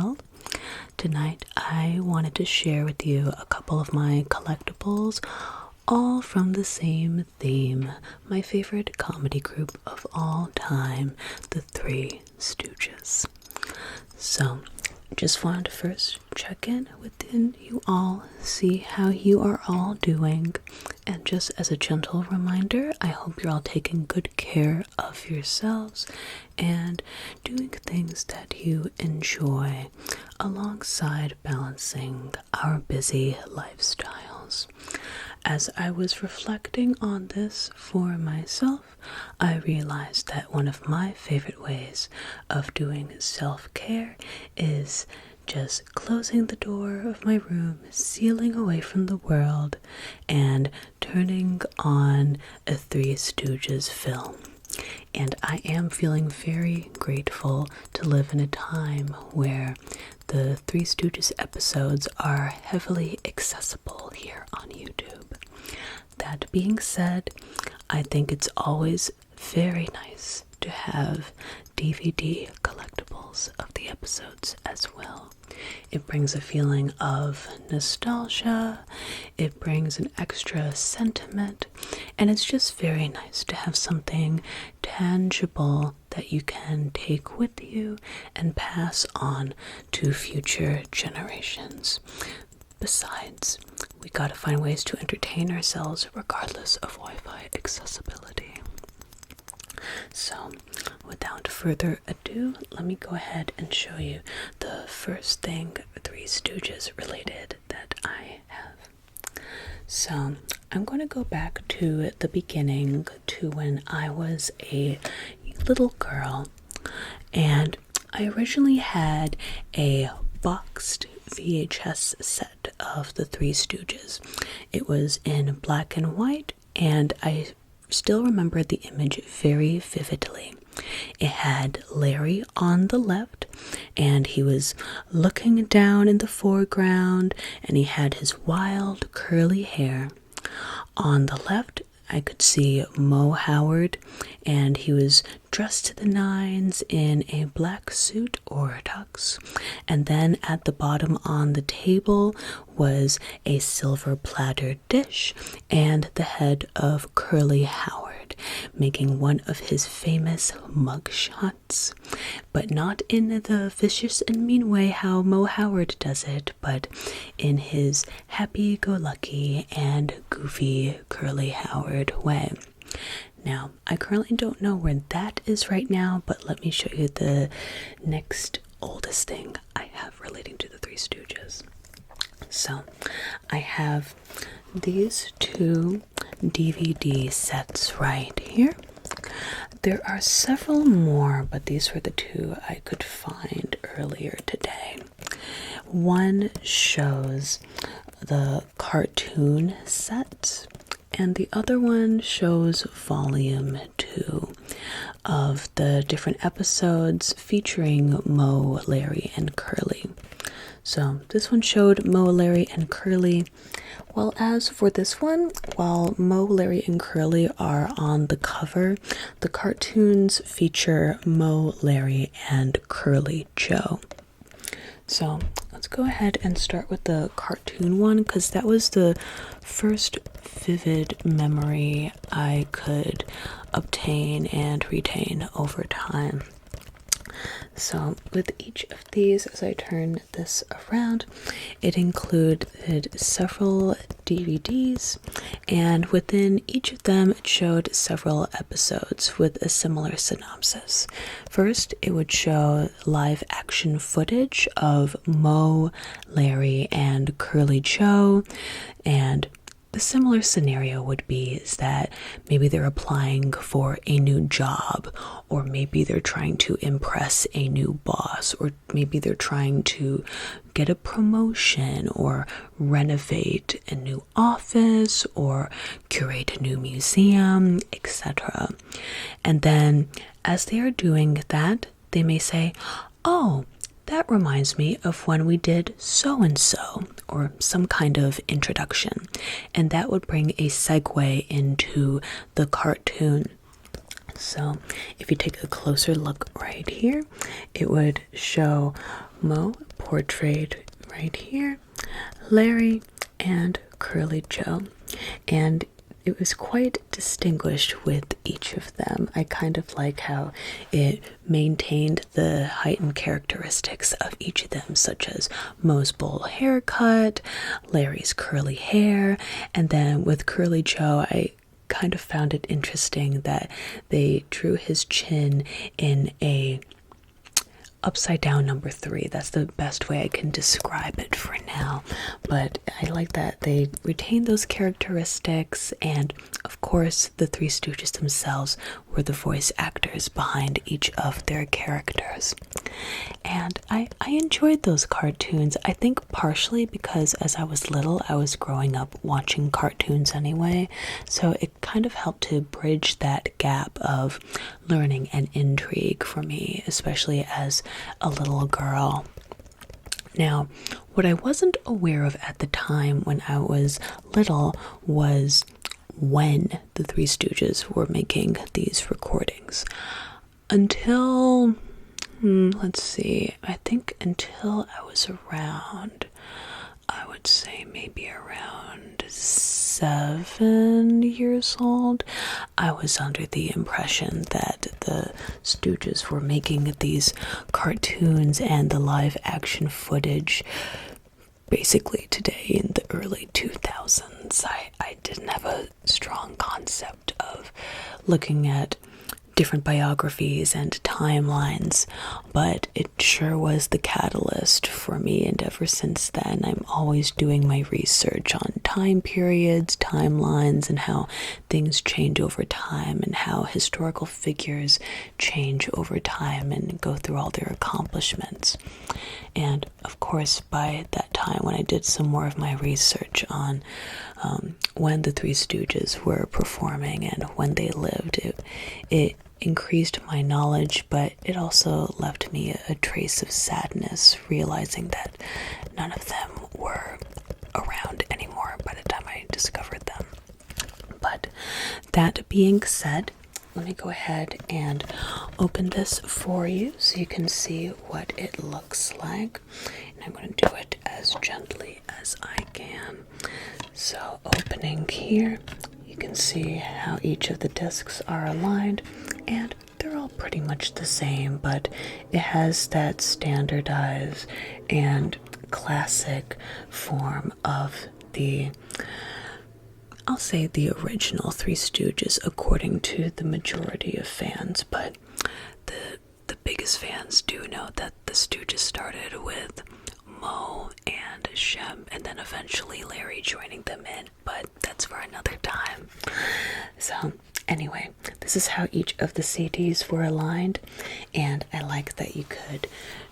well. Tonight I wanted to share with you a couple of my collectibles, all from the same theme, my favorite comedy group of all time, the Three Stooges. So, just wanted to first check in within you all, see how you are all doing, and just as a gentle reminder, I hope you're all taking good care of yourselves and doing things that you enjoy alongside balancing our busy lifestyles. As I was reflecting on this for myself, I realized that one of my favorite ways of doing self-care is just closing the door of my room, sealing away from the world, and turning on a Three Stooges film. And I am feeling very grateful to live in a time where the Three Stooges episodes are heavily accessible here on YouTube. That being said, I think it's always very nice to have DVD collectibles of the episodes as well. It brings a feeling of nostalgia, it brings an extra sentiment, and it's just very nice to have something tangible that you can take with you and pass on to future generations. Besides, we gotta find ways to entertain ourselves regardless of Wi-Fi accessibility. So, without further ado, let me go ahead and show you the first thing Three Stooges related that I have. So, I'm going to go back to the beginning, to when I was a little girl, and I originally had a boxed VHS set of the Three Stooges. It was in black and white, and I still remember the image very vividly. It had Larry on the left, and he was looking down in the foreground, and he had his wild curly hair. On the left, I could see Mo Howard, and he was dressed to the nines in a black suit or tux. And then at the bottom on the table was a silver platter dish and the head of Curly Howard, making one of his famous mug shots. But not in the vicious and mean way how Mo Howard does it, but in his happy-go-lucky and goofy Curly Howard way. Now, I currently don't know where that is right now, but let me show you the next oldest thing I have relating to the Three Stooges. So, I have these two DVD sets right here. There are several more, but these were the two I could find earlier today. One shows the cartoon set, and the other one shows volume 2 of the different episodes featuring Mo, Larry, and Curly. So this one showed Mo, Larry, and Curly. Well, as for this one, while Mo, Larry, and Curly are on the cover, the cartoons feature Mo, Larry, and Curly Joe. So let's go ahead and start with the cartoon one, because that was the first vivid memory I could obtain and retain over time. So with each of these, as I turn this around, it included several DVDs, and within each of them it showed several episodes with a similar synopsis. First, it would show live action footage of Mo, Larry, and Curly Joe, and the similar scenario would be is that maybe they're applying for a new job, or maybe they're trying to impress a new boss, or maybe they're trying to get a promotion, or renovate a new office, or curate a new museum, etc. And then as they are doing that, they may say, "Oh, that reminds me of when we did so-and-so," or some kind of introduction. And that would bring a segue into the cartoon. So if you take a closer look right here, it would show Mo portrayed right here, Larry, and Curly Joe. And it was quite distinguished with each of them. I kind of like how it maintained the heightened characteristics of each of them, such as Mo's bowl haircut, Larry's curly hair, and then with Curly Joe, I kind of found it interesting that they drew his chin in a upside down number 3. That's the best way I can describe it for now. But I like that they retain those characteristics, and of course the Three Stooges themselves were the voice actors behind each of their characters. And I enjoyed those cartoons. I think partially because as I was little, I was growing up watching cartoons anyway, so it kind of helped to bridge that gap of learning and intrigue for me, especially as a little girl. Now, what I wasn't aware of at the time when I was little was when the Three Stooges were making these recordings. Until, let's see, I think until I was around, I would say maybe around 7 years old, I was under the impression that the Stooges were making these cartoons and the live action footage basically today in the early 2000s. I didn't have a strong concept of looking at different biographies and timelines, but it sure was the catalyst for me, and ever since then I'm always doing my research on time periods, timelines, and how things change over time, and how historical figures change over time and go through all their accomplishments. And of course, by that time, when I did some more of my research on when the Three Stooges were performing and when they lived, it increased my knowledge, but it also left me a trace of sadness, realizing that none of them were around anymore by the time I discovered them. But that being said, let me go ahead and open this for you so you can see what it looks like. And I'm going to do it as gently as I can. So opening here, you can see how each of the discs are aligned, and they're all pretty much the same, but it has that standardized and classic form of the, I'll say the original Three Stooges according to the majority of fans, but the biggest fans do know that the Stooges started with Mo and Shem, and then eventually Larry joining them in, but that's for another time. So anyway, this is how each of the CDs were aligned, and I like that you could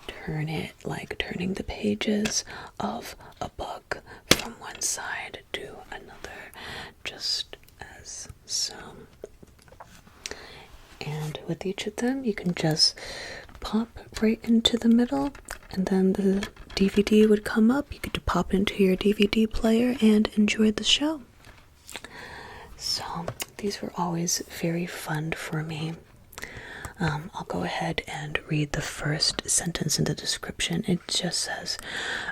turn it like turning the pages of a book from one side to another, just as so. And with each of them, you can just pop right into the middle, and then the DVD would come up. You could pop into your DVD player and enjoy the show. So these were always very fun for me. I'll go ahead and read the first sentence in the description. It just says,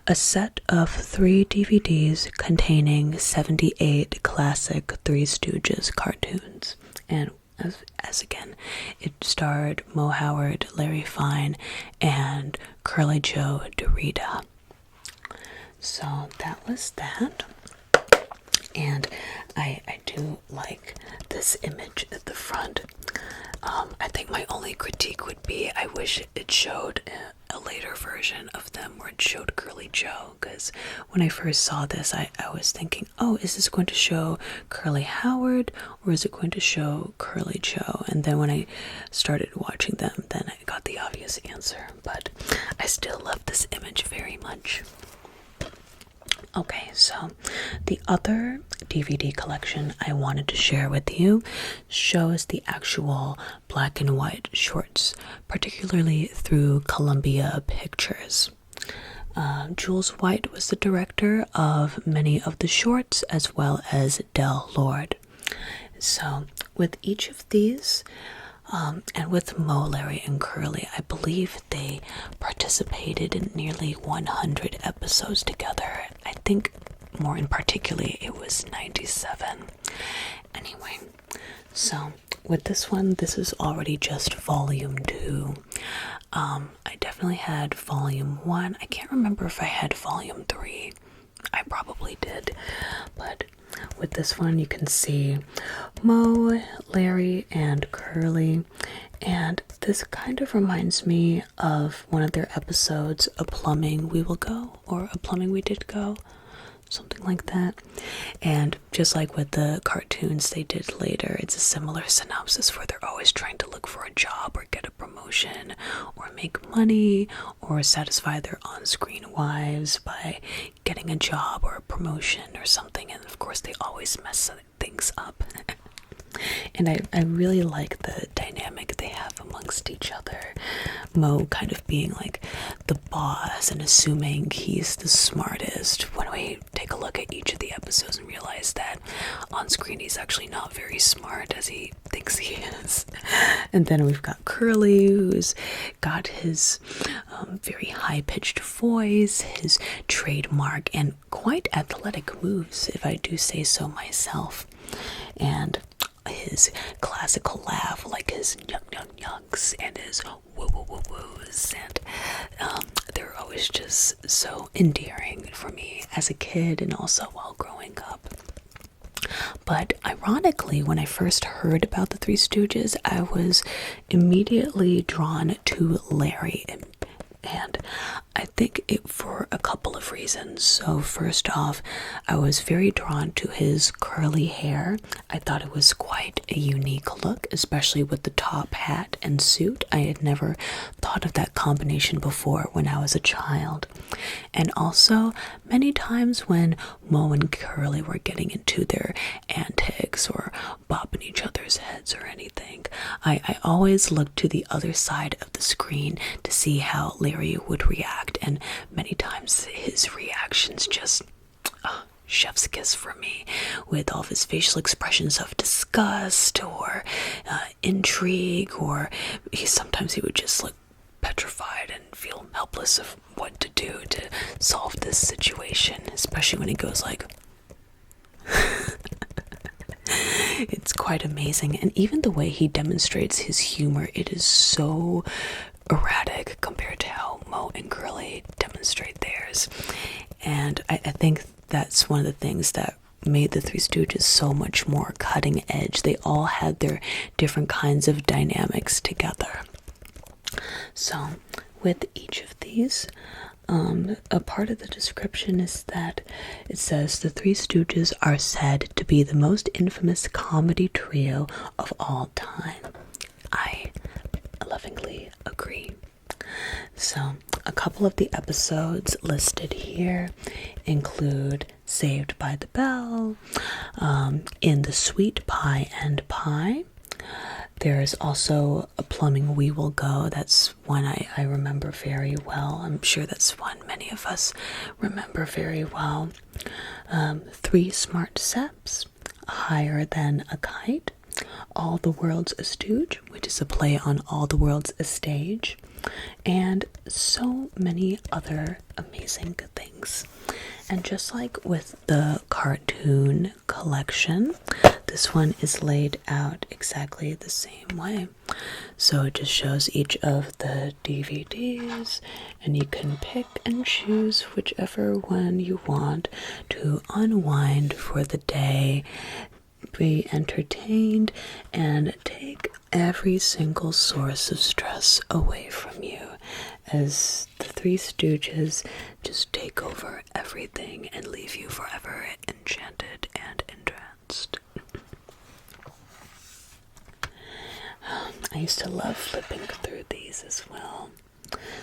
a set of 3 DVDs containing 78 classic Three Stooges cartoons. And as again, it starred Mo Howard, Larry Fine, and Curly Joe Dorita. So that was that. And I do like this image at the front. I think my only critique would be I wish it showed a later version of them where it showed Curly Joe, because when I first saw this, I was thinking, oh, is this going to show Curly Howard or is it going to show Curly Joe? And then when I started watching them, then I got the obvious answer, but I still love this image very much. Okay, so the other DVD collection I wanted to share with you shows the actual black and white shorts, particularly through Columbia Pictures. Jules White was the director of many of the shorts, as well as Del Lord. So with each of these, And with Mo, Larry, and Curly, I believe they participated in nearly 100 episodes together. I think more in particular, it was 97. Anyway, so with this one, this is already just volume 2. I definitely had volume 1. I can't remember if I had volume 3. I probably did, but with this one you can see Mo, Larry, and Curly, and this kind of reminds me of one of their episodes, A Plumbing We Will Go, or A Plumbing We Did Go, something like that. And just like with the cartoons they did later, it's a similar synopsis where they're always trying to look for a job or get a promotion or make money or satisfy their on-screen wives by getting a job or a promotion or something, and of course they always mess things up. And I really like the dynamic they have amongst each other. Mo kind of being like the boss and assuming he's the smartest, when we take a look at each of the episodes and realize that on screen he's actually not very smart as he thinks he is. And then we've got Curly, who's got his very high-pitched voice, his trademark, and quite athletic moves, if I do say so myself. And his classical laugh, like his nyuk and his woo woo woo woos, and they're always just so endearing for me as a kid and also while growing up. But ironically, when I first heard about the Three Stooges, I was immediately drawn to Larry, and I think it for a couple of reasons. So first off, I was very drawn to his curly hair. I thought it was quite a unique look, especially with the top hat and suit. I had never thought of that combination before when I was a child. And also, many times when Mo and Curly were getting into their antics or bopping each other's heads or anything, I always looked to the other side of the screen to see how Larry would react, and many times his reactions just chef's kiss for me, with all of his facial expressions of disgust or intrigue, or sometimes he would just look petrified and feel helpless of what to do to solve this situation, especially when he goes like it's quite amazing. And even the way he demonstrates his humor, it is so erratic compared to how Mo and Curly demonstrate theirs. And I think that's one of the things that made the Three Stooges so much more cutting edge. They all had their different kinds of dynamics together. So with each of these, a part of the description is that it says the Three Stooges are said to be the most infamous comedy trio of all time. I lovingly agree. So a couple of the episodes listed here include Saved by the Bell, In the Sweet Pie and Pie. There's also A Plumbing We Will Go. That's one I remember very well. I'm sure that's one many of us remember very well. Three Smart Steps, Higher Than a Kite, All the World's a Stooge, which is a play on All the World's a Stage, and so many other amazing things. And just like with the cartoon collection, this one is laid out exactly the same way. So it just shows each of the DVDs, and you can pick and choose whichever one you want to unwind for the day, be entertained, and take every single source of stress away from you, as the Three Stooges just take over everything and leave you forever enchanted and entranced. I used to love flipping through these as well.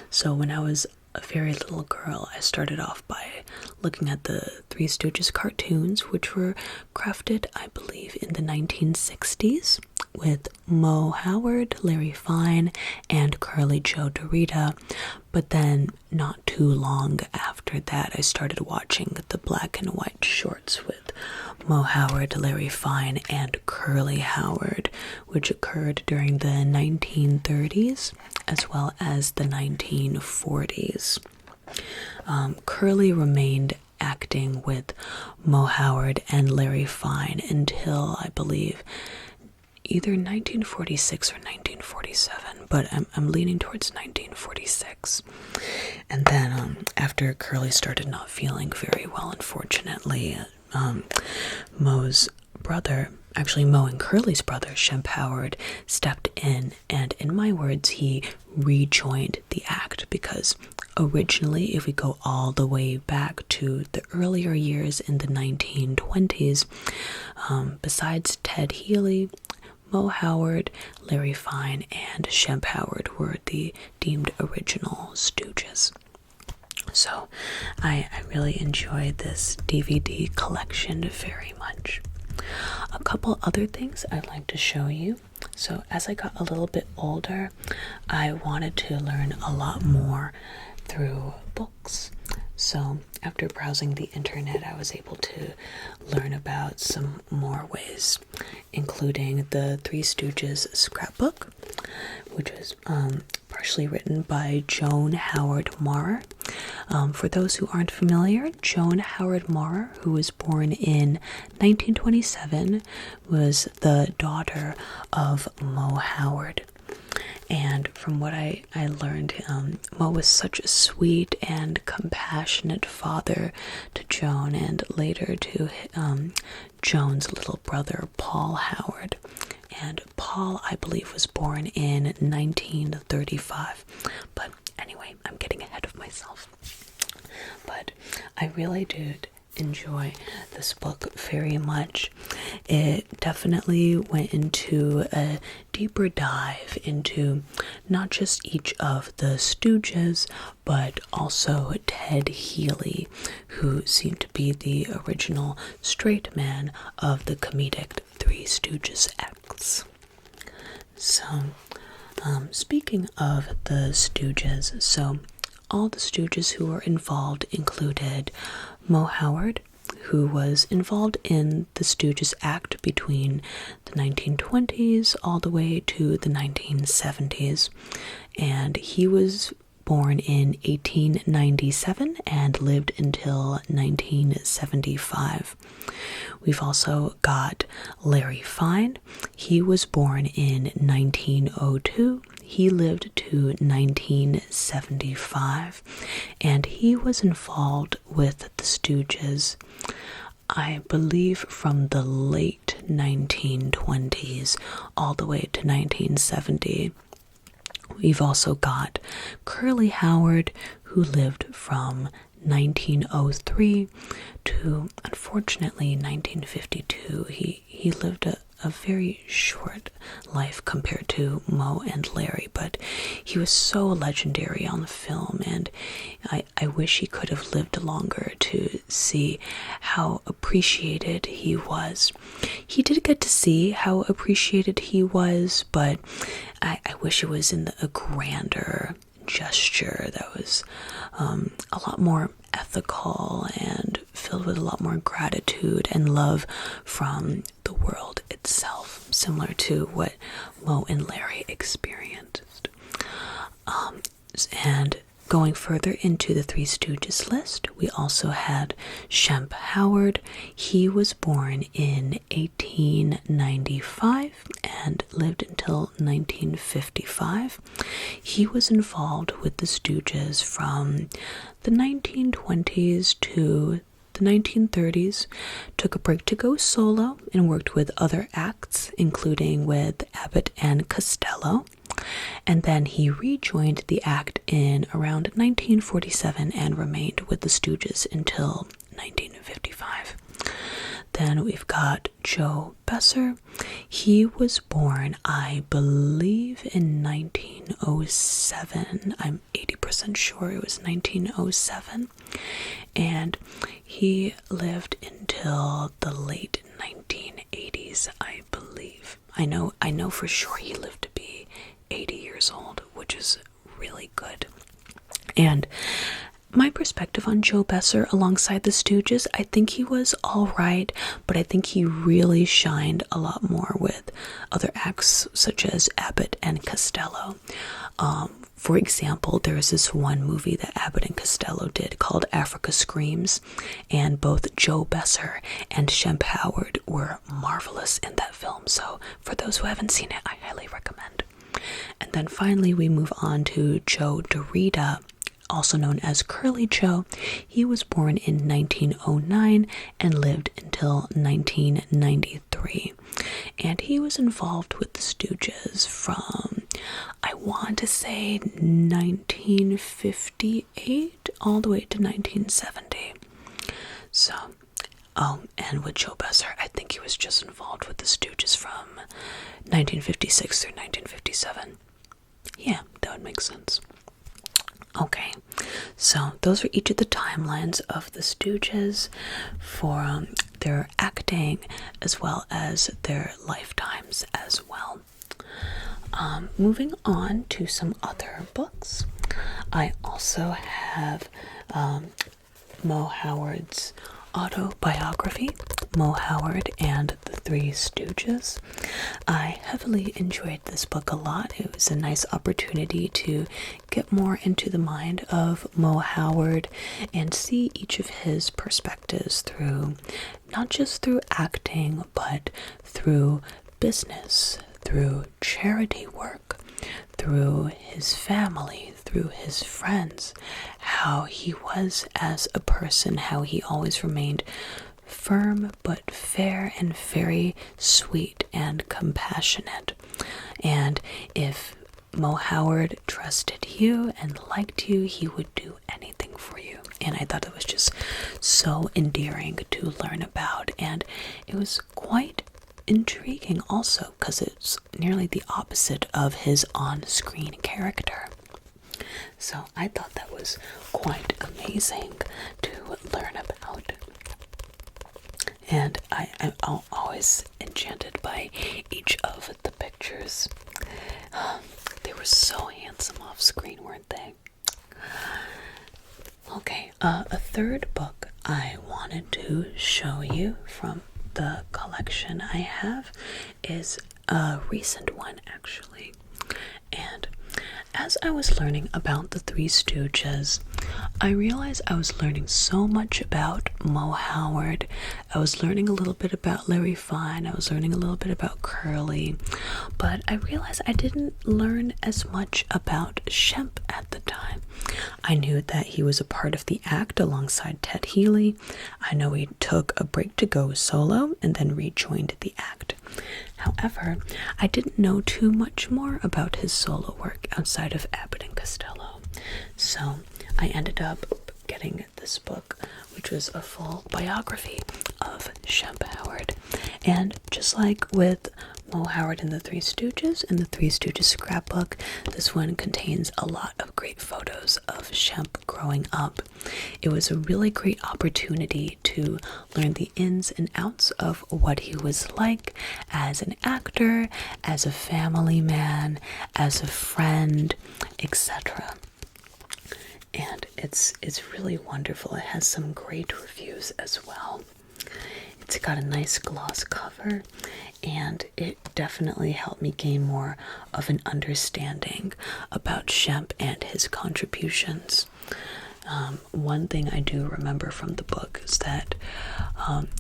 So when I was a very little girl, I started off by looking at the Three Stooges cartoons, which were crafted, I believe, in the 1960s, with Mo Howard, Larry Fine, and Curly Joe Dorita. But then, not too long after after that, I started watching the black and white shorts with Mo Howard, Larry Fine, and Curly Howard, which occurred during the 1930s as well as the 1940s. Curly remained acting with Mo Howard and Larry Fine until, I believe, either 1946 or 1947, but I'm leaning towards 1946. And then after Curly started not feeling very well, unfortunately, Mo's brother, actually Mo and Curly's brother, Shemp Howard, stepped in, and in my words, he rejoined the act, because originally, if we go all the way back to the earlier years in the 1920s, besides Ted Healy, Mo Howard, Larry Fine, and Shemp Howard were the deemed original Stooges. So I really enjoyed this DVD collection very much. A couple other things I'd like to show you. So as I got a little bit older, I wanted to learn a lot more through books. So after browsing the internet, I was able to learn about some more ways, including the Three Stooges scrapbook, which was partially written by Joan Howard Maurer. For those who aren't familiar, Joan Howard Maurer, who was born in 1927, was the daughter of Mo Howard. And from what I learned, Mo was such a sweet and compassionate father to Joan, and later to Joan's little brother, Paul Howard. And Paul, I believe, was born in 1935. But anyway, I'm getting ahead of myself. But I really did enjoy this book very much. It definitely went into a deeper dive into not just each of the Stooges, but also Ted Healy, who seemed to be the original straight man of the comedic Three Stooges acts. So, speaking of the Stooges, so all the Stooges who were involved included Mo Howard, who was involved in the Stooges act between the 1920s all the way to the 1970s, and he was born in 1897 and lived until 1975. We've also got Larry Fine. He was born in 1902. He lived to 1975, and he was involved with the Stooges, I believe, from the late 1920s all the way to 1970. We've also got Curly Howard, who lived from 1903 to, unfortunately, 1952. He lived a very short life compared to Mo and Larry, but he was so legendary on the film, and I wish he could have lived longer to see how appreciated he was. He did get to see how appreciated he was, but I wish it was in a grander gesture that was a lot more ethical and filled with a lot more gratitude and love from the world itself, similar to what Mo and Larry experienced. And going further into the Three Stooges list, we also had Shemp Howard. He was born in 1895 and lived until 1955. He was involved with the Stooges from the 1920s to the 1930s, took a break to go solo, and worked with other acts, including with Abbott and Costello. And then he rejoined the act in around 1947 and remained with the Stooges until 1955. Then we've got Joe Besser. He was born, I believe, in 1907. I'm 80% sure it was 1907. And he lived until the late 1980s, I believe. I know for sure he lived to be 80 years old, which is really good. And my perspective on Joe Besser alongside the Stooges, I think he was all right, but I think he really shined a lot more with other acts such as Abbott and Costello. For example, there is this one movie that Abbott and Costello did called Africa Screams, and both Joe Besser and Shemp Howard were marvelous in that film. So for those who haven't seen it, I highly recommend. And then finally we move on to Joe DeRita, also known as Curly Joe. He was born in 1909 and lived until 1993. And he was involved with the Stooges from, I want to say, 1958 all the way to 1970. So, and with Joe Besser, I think he was just involved with the Stooges from 1956 through 1957. Yeah, that would make sense. Okay, so those are each of the timelines of the Stooges for their acting as well as their lifetimes as well. Moving on to some other books, I also have Mo Howard's autobiography, Mo Howard and the Three Stooges. I heavily enjoyed this book a lot. It was a nice opportunity to get more into the mind of Mo Howard and see each of his perspectives through, not just through acting, but through business, through charity work, through his family, through his friends, how he was as a person, how he always remained firm but fair and very sweet and compassionate. And if Mo Howard trusted you and liked you, he would do anything for you. And I thought it was just so endearing to learn about, and it was quite intriguing also because it's nearly the opposite of his on-screen character. So I thought that was quite amazing to learn about. And I'm always enchanted by each of the pictures. They were so handsome off screen, weren't they? Okay, a third book I wanted to show you from the collection I have is a recent one, actually. And as I was learning about the Three Stooges, I realized I was learning so much about Mo Howard. I was learning a little bit about Larry Fine. I was learning a little bit about Curly. But I realized I didn't learn as much about Shemp at the time. I knew that he was a part of the act alongside Ted Healy. I know he took a break to go solo and then rejoined the act. However, I didn't know too much more about his solo work outside of Abbott and Costello. So I ended up getting this book, which was a full biography of Shemp Howard. And just like with Mo Howard and the Three Stooges and the Three Stooges scrapbook, this one contains a lot of great photos of Shemp growing up. It was a really great opportunity to learn the ins and outs of what he was like as an actor, as a family man, as a friend, etc. And it's really wonderful. It has some great reviews as well. It's got a nice gloss cover, and it definitely helped me gain more of an understanding about Shemp and his contributions. One thing I do remember from the book is that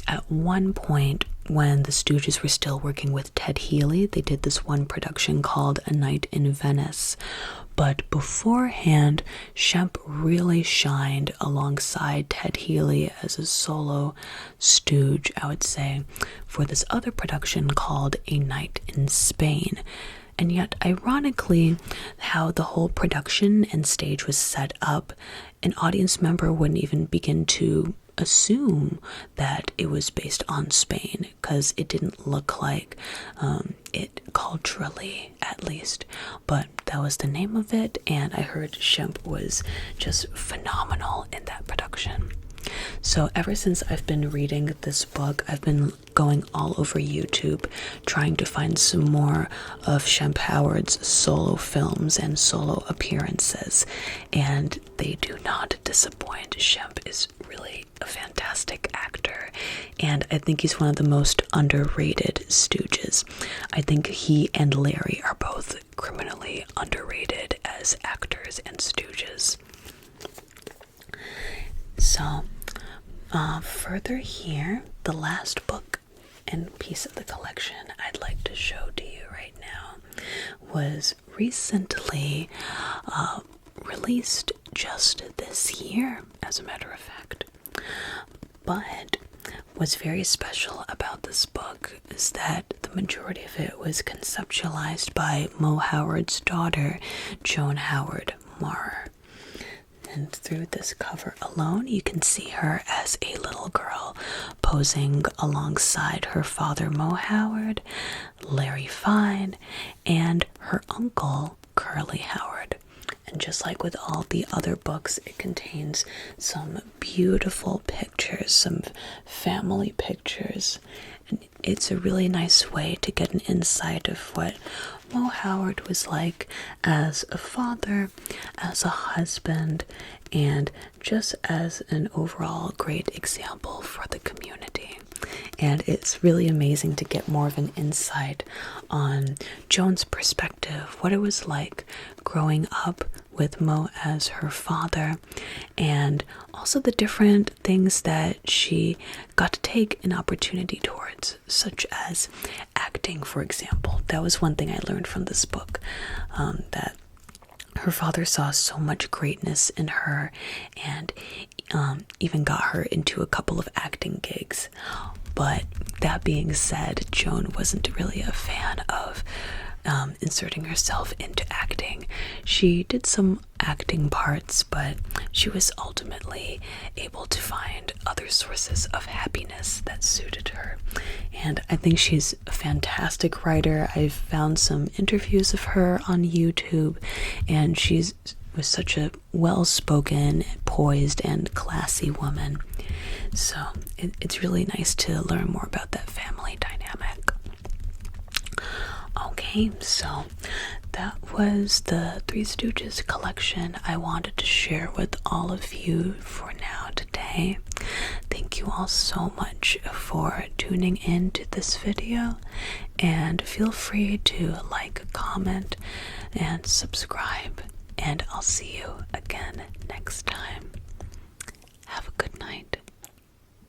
at one point when the Stooges were still working with Ted Healy, they did this one production called A Night in Venice. But beforehand, Shemp really shined alongside Ted Healy as a solo stooge, I would say, for this other production called A Night in Spain. And yet, ironically, how the whole production and stage was set up, an audience member wouldn't even begin to assume that it was based on Spain, because it didn't look like it culturally, at least. But that was the name of it, and I heard Shemp was just phenomenal in that production. So ever since I've been reading this book, I've been going all over YouTube trying to find some more of Shemp Howard's solo films and solo appearances, and they do not disappoint. Shemp is really a fantastic actor, and I think he's one of the most underrated Stooges. I think he and Larry are both criminally underrated as actors and Stooges. So, further here, the last book and piece of the collection I'd like to show to you right now was recently released just this year, as a matter of fact. But what's very special about this book is that the majority of it was conceptualized by Mo Howard's daughter, Joan Howard Maurer. And through this cover alone, you can see her as a little girl posing alongside her father, Mo Howard, Larry Fine, and her uncle, Curly Howard. And just like with all the other books, it contains some beautiful pictures, some family pictures. And it's a really nice way to get an insight of what Mo Howard was like as a father, as a husband, and just as an overall great example for the community. And it's really amazing to get more of an insight on Joan's perspective, what it was like growing up with Mo as her father, and also the different things that she got to take an opportunity towards, such as acting, for example. That was one thing I learned from this book, that her father saw so much greatness in her and even got her into a couple of acting gigs. But that being said, Joan wasn't really a fan of inserting herself into acting. She did some acting parts, but she was ultimately able to find other sources of happiness that suited her. And I think she's a fantastic writer. I've found some interviews of her on YouTube, and she's was such a well-spoken, poised, and classy woman. So it's really nice to learn more about that family dynamic. Okay, so that was the Three Stooges collection I wanted to share with all of you for now today. Thank you all so much for tuning in to this video, and feel free to like, comment, and subscribe, and I'll see you again next time. Have a good